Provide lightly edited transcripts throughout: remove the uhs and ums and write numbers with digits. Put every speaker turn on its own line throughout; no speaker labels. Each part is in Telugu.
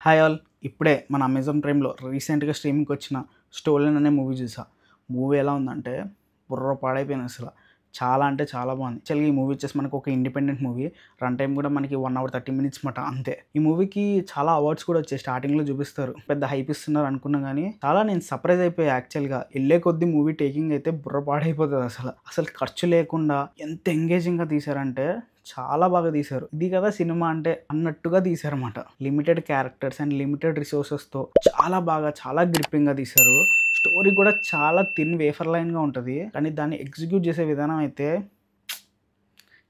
Hi all. ఇప్పుడే మన అమెజాన్ ప్రైమ్‌లో రీసెంట్‌గా స్ట్రీమింగ్‌కి వచ్చిన 'స్టోలెన్' అనే మూవీ చూసా. మూవీ ఎలా ఉందంటే బుర్ర పాడైపోయింది అసల. చాలా అంటే చాలా బాగుంది. యాక్చువల్‌గా ఈ మూవీ వచ్చేసి మనకు ఒక ఇండిపెండెంట్ మూవీ. రన్ టైమ్ కూడా మనకి 1 అవర్ 30 మినిట్స్ మాట అంతే. ఈ మూవీకి చాలా అవార్డ్స్ కూడా వచ్చాయి. స్టార్టింగ్‌లో చూపిస్తారు. పెద్ద హైప్ ఇస్తున్నారు అనుకున్నా గానీ నేను సర్ప్రైజ్ అయిపోయా యాక్చువల్‌గా. ఎళ్ళే కొద్దీ మూవీ టేకింగ్ అయితే బుర్ర పాడైపోతది అసల. అసలు ఖర్చు లేకుండా ఎంత ఎంగేజింగ్‌గా తీశారంటే చాలా బాగా తీశారు. ఇది కదా సినిమా అంటే అన్నట్టుగా తీశారన్నమాట. లిమిటెడ్ క్యారెక్టర్స్ అండ్ లిమిటెడ్ రిసోర్సెస్‌తో చాలా బాగా చాలా గ్రిప్పింగ్‌గా తీశారు. స్టోరీ కూడా చాలా థిన్ వేఫర్ లైన్‌గా ఉంటది. కానీ దాన్ని ఎగ్జిక్యూట్ చేసే విధానం అయితే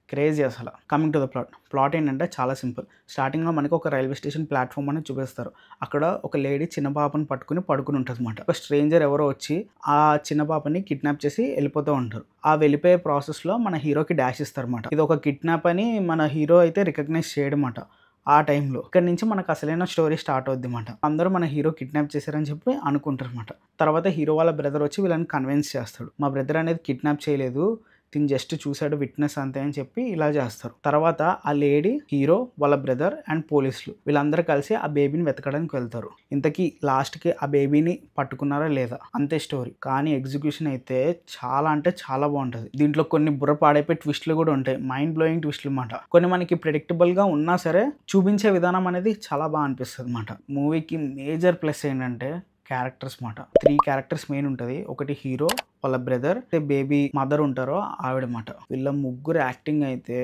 క్రేజీ అసల. Coming to the plot. Plot ఏంటంటే చాలా సింపుల్. స్టార్టింగ్‌లో మనకి ఒక రైల్వే స్టేషన్ ప్లాట్‌ఫార్మ్ అనేది చూపిస్తారు. అక్కడ ఒక లేడీ చిన్న పాపని పట్టుకొని పడుకొని ఉంటదన్నమాట. ఒక స్ట్రేంజర్ ఎవరో వచ్చి ఆ చిన్న పాపని కిడ్నాప్ చేసి వెళ్ళిపోతూ ఉంటారు. ఆ వెళ్ళిపోయే ప్రాసెస్‌లో మన హీరోకి డాష్ ఇస్తారన్నమాట. ఇది ఒక కిడ్నాప్ అని మన హీరో అయితే రికగ్నైజ్ చేయడమాట. ఆ టైంలో. ఇక్కడి నుంచి మనకు అసలైన స్టోరీ స్టార్ట్ అవుద్దిమాట. అందరూ మన హీరో కిడ్నాప్ చేశారని చెప్పి అనుకుంటారన్నమాట. తర్వాత హీరో వాళ్ళ బ్రదర్ వచ్చి వీళ్ళని కన్విన్స్ చేస్తాడు. మా బ్రదర్ అనేది కిడ్నాప్ చేయలేదు. తిను జస్ట్ చూసాడు విట్నెస్ అంతే అని చెప్పి ఇలా చేస్తారు. తర్వాత ఆ లేడీ, హీరో, వాళ్ళ బ్రదర్ అండ్ పోలీసులు వీళ్ళందరూ కలిసి ఆ బేబీని వెతకడానికి వెళ్తారు. ఇంతకీ లాస్ట్‌కి ఆ బేబీని పట్టుకున్నారా లేదా అంతే స్టోరీ. కానీ ఎగ్జిక్యూషన్ అయితే చాలా అంటే చాలా బాగుంటది. దీంట్లో కొన్ని బుర్ర పాడైపోయే ట్విస్టులు కూడా ఉంటాయి. మైండ్ బ్లోయింగ్ ట్విస్టులు మాట. కొన్ని మనకి ప్రెడిక్టబుల్‌గా ఉన్నా సరే చూపించే విధానం అనేది చాలా బాగా అనిపిస్తది మాట. మూవీకి మేజర్ ప్లస్ ఏంటంటే క్యారెక్టర్స్ మాట. 3 క్యారెక్టర్స్ మెయిన్ ఉంటది. ఒకటి హీరో, వాళ్ళ బ్రదర్, బేబీ మదర్ ఉంటారో ఆవిడ మాట. వీళ్ళ ముగ్గురు యాక్టింగ్ అయితే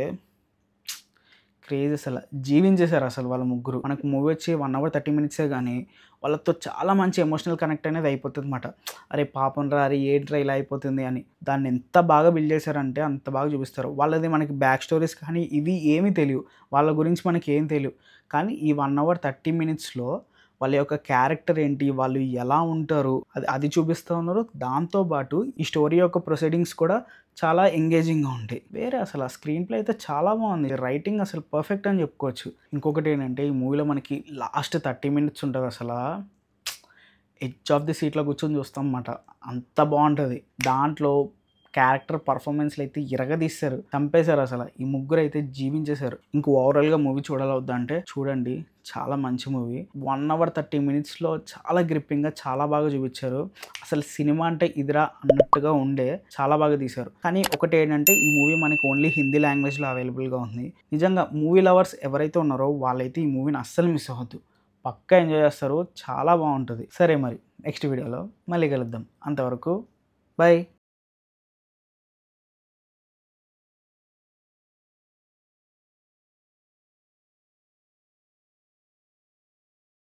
క్రేజ్ అసల. జీవించేశారు అసలు వాళ్ళ ముగ్గురు. మనకు మూవీ వచ్చి 1 అవర్ 30 మినిట్సే గానీ వాళ్ళతో చాలా మంచి ఎమోషనల్ కనెక్ట్ అనేది అయిపోతుందన్నమాట. అరే పాపంరా! అరే ఏంట్రా ఇలా అయిపోతుంది అని. దాన్ని ఎంత బాగా బిల్డ్ చేశారంటే అంత బాగా చూపిస్తారు. వాళ్ళది మనకి బ్యాక్ స్టోరీస్ కానీ ఇవి ఏమీ తెలియవు. వాళ్ళ గురించి మనకి ఏం తెలియవు. కానీ ఈ 1 అవర్ 30 మినిట్స్‌లో వాళ్ళ యొక్క క్యారెక్టర్ ఏంటి? వాళ్ళు ఎలా ఉంటారు? అది చూపిస్తూ ఉన్నారు. దాంతో పాటు ఈ స్టోరీ యొక్క ప్రొసీడింగ్స్ కూడా చాలా ఎంగేజింగ్‌గా ఉంటాయి. వేరే అసల స్క్రీన్ ప్లే అయితే చాలా బాగుంది. రైటింగ్ అసలు పర్ఫెక్ట్ అని చెప్పుకోవచ్చు. ఇంకొకటి ఏంటంటే ఈ మూవీలో మనకి లాస్ట్ 30 మినిట్స్ ఉంటది అసలా ఎడ్జ్ ఆఫ్ ది సీట్‌లో కూర్చొని చూస్తాం మాట. అంత బావుంటది. దాంట్లో క్యారెక్టర్ పర్ఫార్మెన్స్‌లు అయితే ఇరగదీశారు. చంపేశారు అసల. ఈ ముగ్గురైతే జీవించేశారు. ఇంక ఓవరాల్‌గా మూవీ చూడాలా వద్దా అంటే చూడండి. చాలా మంచి మూవీ. 1 అవర్ 30 మినిట్స్‌లో చాలా గ్రిప్పింగ్‌గా చాలా బాగా చూపిచ్చారు. అసలు సినిమా అంటే ఇదిరా అన్నట్టుగా ఉండే చాలా బాగా తీశారు. కానీ ఒకటేంటంటే ఈ మూవీ మనకి ఓన్లీ హిందీ లాంగ్వేజ్‌లో అవైలబుల్‌గా ఉంది. నిజంగా మూవీ లవర్స్ ఎవరైతే ఉన్నారో వాళ్ళైతే ఈ మూవీని అస్సలు మిస్ అవ్వద్దు. పక్కా ఎంజాయ్ చేస్తారు. చాలా బావుంటది. సరే మరి నెక్స్ట్ వీడియోలో మళ్ళీ కలుద్దాం. అంతవరకు బై.